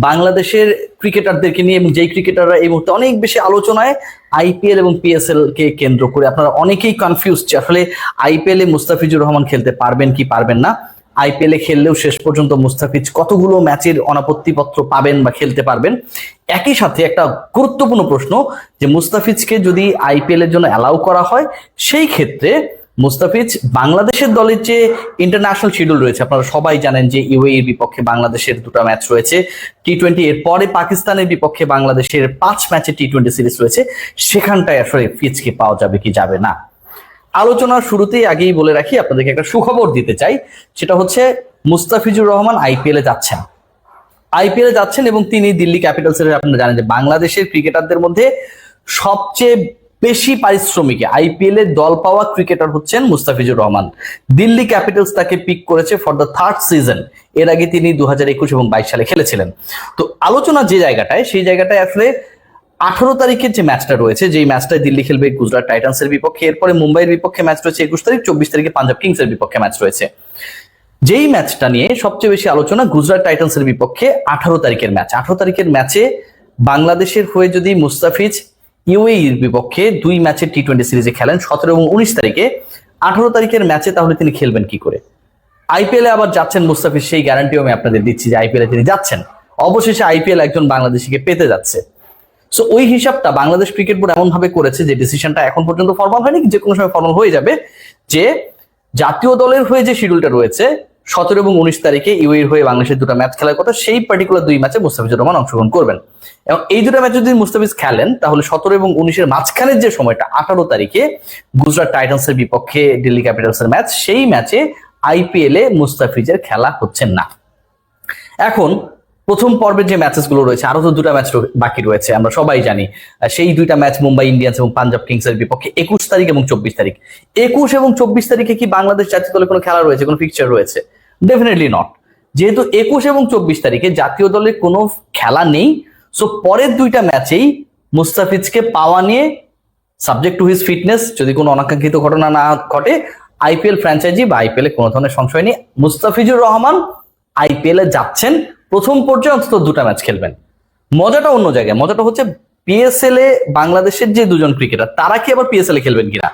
বাংলাদেশের ক্রিকেটারদেরকে নিয়ে, এবং যেই ক্রিকেটাররা এই মুহূর্তে অনেক বেশি আলোচনায় আইপিএল এবং পিএসএল কে কেন্দ্র করে। আপনারা অনেকেই কনফিউজ যে আসলে আইপিএল এ মুস্তাফিজুর রহমান খেলতে পারবেন কি পারবেন না। আইপিএল এ খেললেও শেষ পর্যন্ত মুস্তাফিজ কতগুলো ম্যাচের অনাপত্তিপত্র পাবেন বা খেলতে পারবেন। একই সাথে একটা গুরুত্বপূর্ণ প্রশ্ন যে মুস্তাফিজকে যদি আইপিএল এর জন্য অ্যালাউ করা হয়, সেই ক্ষেত্রে মুস্তাফিজ বাংলাদেশের দলের যে ইন্টারন্যাশনাল শিডিউল রয়েছে, আপনারা সবাই জানেন যে ইউএই এর বিপক্ষে বাংলাদেশের 2টা ম্যাচ রয়েছে, টি-20 এর পরে পাকিস্তানের বিপক্ষে বাংলাদেশের 5 ম্যাচে টি-20 সিরিজ রয়েছে, সেখানটায় আসলে ফিজকে পাওয়া যাবে কি যাবে না। আলোচনার শুরুতেই আগেই বলে রাখি, আপনাদেরকে একটা সুখবর দিতে চাই, সেটা হচ্ছে মুস্তাফিজুর রহমান আইপিএল এ যাচ্ছেন। আইপিএল এ যাচ্ছেন এবং তিনি দিল্লি ক্যাপিটালসের, আপনারা জানেন যে বাংলাদেশের ক্রিকেটারদের মধ্যে সবচেয়ে বেশি পারিশ্রমিকে আইপিএল এর দল পাওয়া ক্রিকেটার হচ্ছেন মুস্তাফিজুর রহমান। দিল্লি ক্যাপিটালস তাকে পিক করেছে ফর দ্য 3rd সিজন। এর আগে তিনি 2021 এবং 22 সালে খেলেছিলেন। তো আলোচনা যে জায়গাটায়, সেই জায়গাটায় আসলে 18 তারিখের যে ম্যাচটা রয়েছে, যেই ম্যাচটায় দিল্লি খেলবে গুজরাট টাইটান্সের বিপক্ষে, এরপরে মুম্বাইয়ের বিপক্ষে ম্যাচ রয়েছে 21 তারিখ, 24 তারিখে পাঞ্জাব কিংসের বিপক্ষে ম্যাচ রয়েছে। যেই ম্যাচটা নিয়ে সবচেয়ে বেশি আলোচনা, গুজরাট টাইটান্সের বিপক্ষে 18 তারিখের ম্যাচ। 18 তারিখের ম্যাচে বাংলাদেশের হয়ে যদি মুস্তাফিজ ইউএই এর বিপক্ষে 2 ম্যাচের টি-20 সিরিজে খেলেন 17 এবং 19 তারিখে, 18 তারিখের ম্যাচে তাহলে তিনি খেলবেন কি করে? আইপিএল এ আবার যাচ্ছেন মুস্তাফিজ, সেই গ্যারান্টিও আমি আপনাদের দিচ্ছি যে আইপিএল এ তিনি যাচ্ছেন। অবশেষে আইপিএল একজন বাংলাদেশিকে পেতে যাচ্ছে। সো ওই হিসাবটা বাংলাদেশ ক্রিকেট বোর্ড এমন ভাবে করেছে যে ডিসিশনটা এখন পর্যন্ত ফর্মাল হয়নি, যে কোনো সময় ফর্মাল হয়ে যাবে, যে জাতীয় দলের হয়ে যে শিডিউলটা রয়েছে 17 এবং 19 তারিখে ইউএই এর হয়ে বাংলাদেশের 2টা ম্যাচ খেলার কথা, সেই পার্টিকুলার 2 ম্যাচে মুস্তাফিজুর রহমান অংশগ্রহণ করবেন। এবং এই 2টা ম্যাচে যদি মুস্তাফিজ খেলেন, তাহলে 17 এবং 19 এর মাঝখানের যে সময়টা 18 তারিখে গুজরাট টাইটান্সের বিপক্ষে দিল্লি ক্যাপিটালসের ম্যাচ, সেই ম্যাচে আইপিএল এ মুস্তাফিজের খেলা হচ্ছে না। এখন প্রথম পর্বের যে ম্যাচেস গুলো রয়েছে, আরো তো 2টা ম্যাচ বাকি রয়েছে, আমরা সবাই জানি। সেই 2টা ম্যাচ মুম্বাই ইন্ডিয়ান্স এবং পাঞ্জাব কিংসের বিপক্ষে 21 তারিখ এবং 24 তারিখ। 21 এবং 24 তারিখে কি বাংলাদেশ জাতীয় দলে কোনো খেলা রয়েছে, কোনো ফিক্সচার রয়েছে? Definitely not. যেহেতু 21 এবং 24 তারিখে জাতীয় দলের কোনো খেলা নেই, সো পরের 2টা ম্যাচেই মুস্তাফিজকে পাওয়া নিয়ে, সাবজেক্ট টু হিজ ফিটনেস, যদি কোনো অনাকাঙ্ক্ষিত ঘটনা না ঘটে, আইপিএল ফ্র্যাঞ্চাইজি বা আইপিএল এ কোনো ধরনের সংশয় নেই, মুস্তাফিজুর রহমান আইপিএল এ যাচ্ছেন। প্রথম পর্যায়ে অন্তত 2টা ম্যাচ খেলবেন। মজাটা অন্য জায়গায়। মজাটা হচ্ছে পিএসএল এ বাংলাদেশের যে 2জন ক্রিকেটার, তারা কি আবার পিএসএল এ খেলবেন কিনা?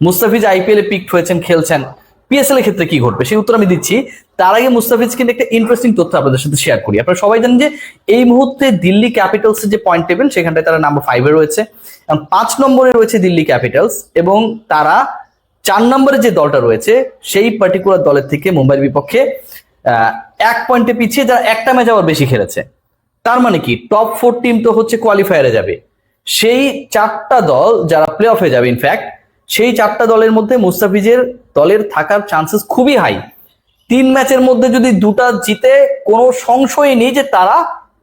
মুস্তাফিজ আইপিএল এ পিকড হয়েছেন, খেলছেন, পিএসএল এর ক্ষেত্রে কি ঘটবে সেই উত্তর আমি দিচ্ছি। তার আগে মুস্তাফিজ কিন্তু একটা ইন্টারেস্টিং তথ্য আপনাদের সাথে শেয়ার করি। আপনারা সবাই জানেন যে এই মুহূর্তে দিল্লি ক্যাপিটালস এর যে পয়েন্ট টেবিল, সেখানটায় তারা নাম্বার 5 এ রয়েছে, এবং 5 নম্বরে রয়েছে দিল্লি ক্যাপিটালস, এবং তারা 4 নম্বরে যে দলটা রয়েছে, সেই পার্টিকুলার দলের থেকে মুম্বাইয়ের বিপক্ষে 1 পয়েন্টে পিছিয়ে, যারা একটা ম্যাচ আবার বেশি খেলেছে। তার মানে কি, টপ 4 টিম তো হচ্ছে কোয়ালিফায়ারে যাবে। সেই 4টা দল যারা প্লে অফে যাবে, ইনফ্যাক্ট সেই 4টা দলের মধ্যে মুস্তাফিজের দলের থাকার চান্সেস খুবই হাই। 3 ম্যাচের মধ্যে যদি 2টা জিতে, কোনো সংশয় নেই যে তারা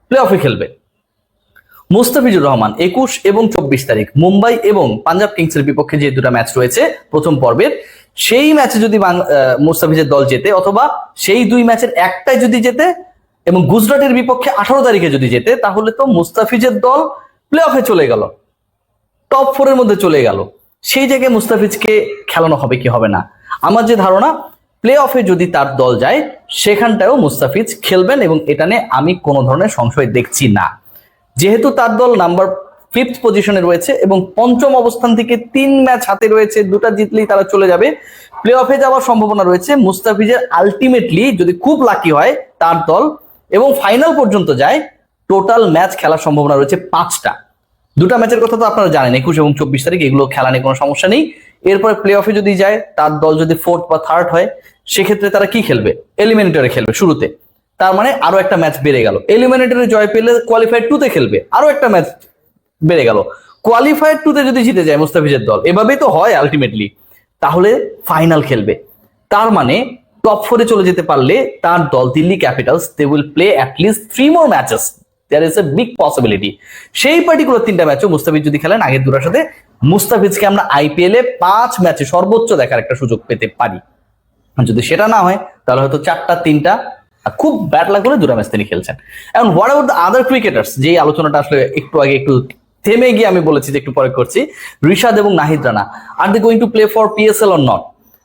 প্লে অফে খেলবে। মুস্তাফিজুর রহমান 21 এবং 24 তারিখ মুম্বাই এবং পাঞ্জাব কিংসের বিপক্ষে যে 2টা ম্যাচ রয়েছে প্রথম পর্বের, সেই ম্যাচে যদি মুস্তাফিজের দল জেতে, অথবা সেই 2 ম্যাচের একটাই যদি জেতে এবং গুজরাটের বিপক্ষে 18 তারিখে যদি জেতে, তাহলে তো মুস্তাফিজের দল প্লে অফে চলে গেল, টপ 4 এর মধ্যে চলে গেল। সেই জায়গায় মুস্তাফিজকে খেলানো হবে কি হবে না? আমার যে ধারণা, প্লে অফে যদি তার দল যায়, সেখানটাও মুস্তাফিজ খেলবেন, এবং এটা নিয়ে আমি কোনো ধরনের সংশয় দেখছি না। যেহেতু তার দল নাম্বার 5th পজিশনে রয়েছে এবং 5ম অবস্থান থেকে 3 ম্যাচ হাতে রয়েছে, 2টা জিতলেই তারা চলে যাবে, প্লে অফে যাওয়ার সম্ভাবনা রয়েছে। মুস্তাফিজের আলটিমেটলি যদি খুব লাকি হয় তার দল এবং ফাইনাল পর্যন্ত যায়, টোটাল ম্যাচ খেলার সম্ভাবনা রয়েছে 5টা। 2টা ম্যাচের কথা তো আপনারা জানেন, 21 এবং 24 তারিখ, এগুলো খেলা নিয়ে কোনো সমস্যা নেই। এরপরে প্লে অফে যদি যায়, তার দল যদি 4th বা 3rd হয়, সেক্ষেত্রে তারা কি খেলবে? এলিমিনেটরে খেলবে শুরুতে। তার মানে আরো একটা ম্যাচ বেড়ে গেল। এলিমিনেটরে জয় পেলে কোয়ালিফায়ার 2 তে খেলবে, আরো একটা ম্যাচ বেড়ে গেল। কোয়ালিফায়ার 2 তে যদি জিতে যায় মুস্তাফিজের দল, এভাবেই তো হয় আলটিমেটলি, তাহলে ফাইনাল খেলবে। তার মানে টপ 4 এ চলে যেতে পারলে তার দল Delhi Capitals, they will play at least 3 more matches. There is a big possibility. সেই পার্টিকুলার 3টা ম্যাচও মুস্তাফিজ যদি খেলেন আগের 2টার সাথে, মুস্তাফিজকে আমরা আইপিএল এ 5 ম্যাচে সর্বোচ্চ দেখার একটা সুযোগ পেতে পারি। যদি সেটা না হয়, তাহলে হয়তো 4টা 3টা, খুব ব্যাড লাক হলে 2টা ম্যাচ তিনি খেলছেন। এখন what about the other cricketers? যে আলোচনাটা আসলে একটু আগে একটু থেমে গিয়ে আমি বলেছি যে একটু পরে করছি। রিশাদ এবং Nahid Rana, are they going to play for PSL or not?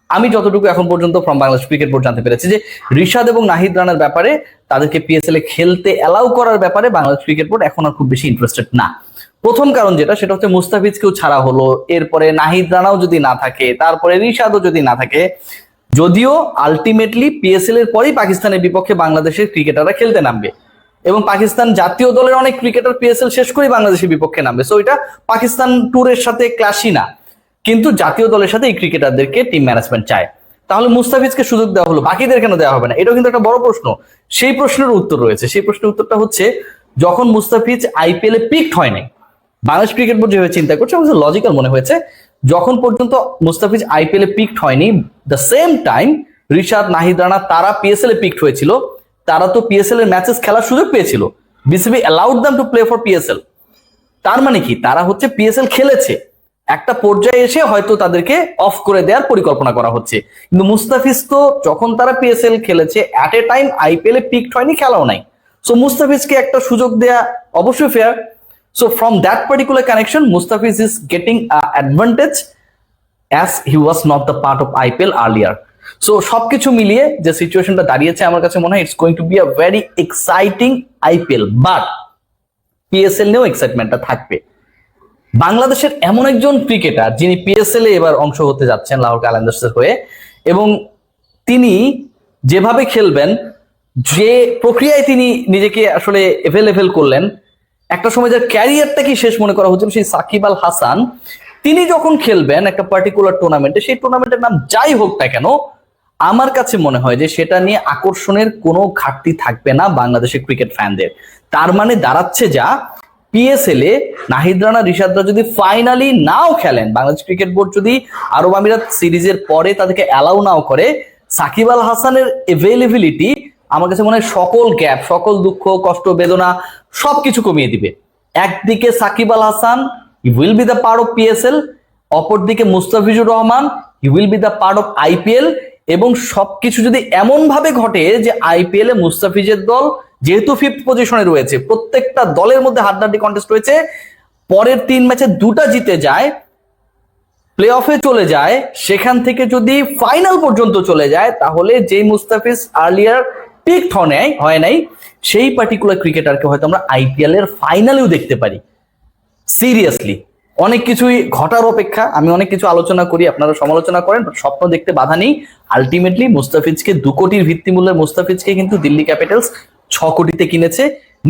আমি যতটুকু এখন পর্যন্ত ফ্রম বাংলাদেশ ক্রিকেট বোর্ড জানতে পেরেছি যে রিশাদ এবং নাহিদ রানার ব্যাপারে তাদেরকে পিএসএল এ খেলতে অ্যালাউ করার ব্যাপারে বাংলাদেশ ক্রিকেট বোর্ড এখন আর খুব বেশি ইন্টারেস্টেড না। প্রথম কারণ যেটা, সেটা হচ্ছে মুস্তাফিজকেও ছাড়া হলো, এরপরে নাহিদ রানাও যদি না থাকে, তারপরে রিশাদও যদি না থাকে, যদিও আলটিমেটলি পিএসএল এর পরেই পাকিস্তানের বিপক্ষে বাংলাদেশের ক্রিকেটাররা খেলতে নামবে এবং পাকিস্তান জাতীয় দলের অনেক ক্রিকেটার পিএসএল শেষ করে বাংলাদেশের বিপক্ষে নামবে, সো এটা পাকিস্তান ট্যুরের সাথে ক্লাসই না, কিন্তু জাতীয় দলের সাথে এই ক্রিকেটারদেরকে টিম ম্যানেজমেন্ট চায়। তাহলে মুস্তাফিজকে সুযোগ দেওয়া হলো, বাকিদের কেন দেওয়া হবে না? এটাও কিন্তু একটা বড় প্রশ্ন। সেই প্রশ্নের উত্তর রয়েছে, সেই প্রশ্নের উত্তরটা হচ্ছে যখন মুস্তাফিজ আইপিএল এ পিকড হয় নাই, বাংলাদেশ ক্রিকেট বোর্ড যেভাবে চিন্তা করছে আমার লজিক্যাল মনে হয়েছে, যখন পর্যন্ত মুস্তাফিজ আইপিএল এ পিকড হয়নি, the same time Rishad, Nahid Rana তারা পিএসএল এ পিকড হয়েছিল, তারা তো পিএসএল এর ম্যাচেস খেলার সুযোগ পেয়েছিল, BCB allowed them to play for PSL. তার মানে কি, তারা হচ্ছে পিএসএল খেলেছে, একটা পর্যায়ে এসে হয়তো তাদেরকে অফ করে দেওয়ার পরিকল্পনা করা হচ্ছে, কিন্তু মুস্তাফিজ তো যখন তারা পিএসএল খেলেছে অ্যাট এ টাইম আইপিএল এ পিকড হয়নি, খেলাও নাই, সো মুস্তাফিজকে একটা সুযোগ দেয়া অবশ্যই fair. So from that particular connection Mustafiz is getting advantage as he was not the part of IPL earlier. So সবকিছু মিলিয়ে যে সিচুয়েশনটা দাঁড়িয়েছে আমার কাছে মনে হয় it's going to be a very exciting IPL, but PSL নিয়েও এক্সাইটমেন্টটা থাকবে। বাংলাদেশের এমন একজন ক্রিকেটার যিনি পিএসএল এ এবার অংশ হতে যাচ্ছেন লাহোর কালান্দার্সের হয়ে, এবং তিনি যেভাবে খেলবেন, যে প্রক্রিয়ায় তিনি নিজেকে আসলে এভেলেবেল করলেন, একটা সময় যার ক্যারিয়ারটা কি শেষ মনে করা হচ্ছিল সেই সাকিব আল হাসান, তিনি যখন খেলবেন একটা পার্টিকুলার টুর্নামেন্টে, সেই টুর্নামেন্টের নাম যাই হোক না কেন, আমার কাছে মনে হয় যে সেটা নিয়ে আকর্ষণের কোনো ঘাটতি থাকবে না বাংলাদেশের ক্রিকেট ফ্যানদের। তার মানে দাঁড়াচ্ছে যা, পিএসএল এ নাহিদ রানা, রিশাদরা যদি ফাইনালি নাও খেলেন, বাংলাদেশ ক্রিকেট বোর্ড যদি আরব আমিরাত সিরিজের পরে তাদেরকে অ্যালাউ নাও করে, সাকিব আল হাসানের এভেলেবিলিটি আমার কাছে মনে হয় সকল গ্যাপ, সকল দুঃখ, কষ্ট, বেদনা সবকিছু কমিয়ে দিবে। একদিকে Shakib Al Hasan, he will be the part of PSL, অপরদিকে Mustafizur Rahman, he will be the part of IPL, এবং সবকিছু যদি এমন ভাবে ঘটে যে আইপিএল এ মুস্তাফিজের দল যেহেতু 5th পজিশনে রয়েছে, প্রত্যেকটা দলের মধ্যে হাড্ডাহাড্ডি কন্টেস্ট রয়েছে, পরের 3 ম্যাচে 2টা জিতে যায়, প্লে অফে চলে যায়, সেখান থেকে যদি ফাইনাল পর্যন্ত চলে যায়, তাহলে যে মুস্তাফিজ আর্লিয়ার পিকড হয় নাই, সেই পার্টিকুলার ক্রিকেটারকে হয়তো আমরা আইপিএল এর ফাইনালেও দেখতে পারি। সিরিয়াসলি অনেক কিছুই ঘটার অপেক্ষা, আমি অনেক কিছু আলোচনা করি, আপনারা সমালোচনা করেন, স্বপ্ন দেখতে বাধা নেই। আলটিমেটলি মুস্তাফিজকে 2 কোটির ভিত্তিমূল্যের মুস্তাফিজকে কিন্তু দিল্লি ক্যাপিটালস 6 কোটিতে কিনেছে,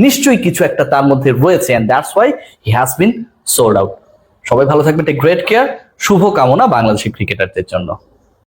নিশ্চয়ই কিছু একটা তার মধ্যে রয়েছে, and that's why he has been sold out. সবাই ভালো থাকবেন, টেক গ্রেট কেয়ার, শুভ কামনা বাংলাদেশি ক্রিকেটারদের জন্য।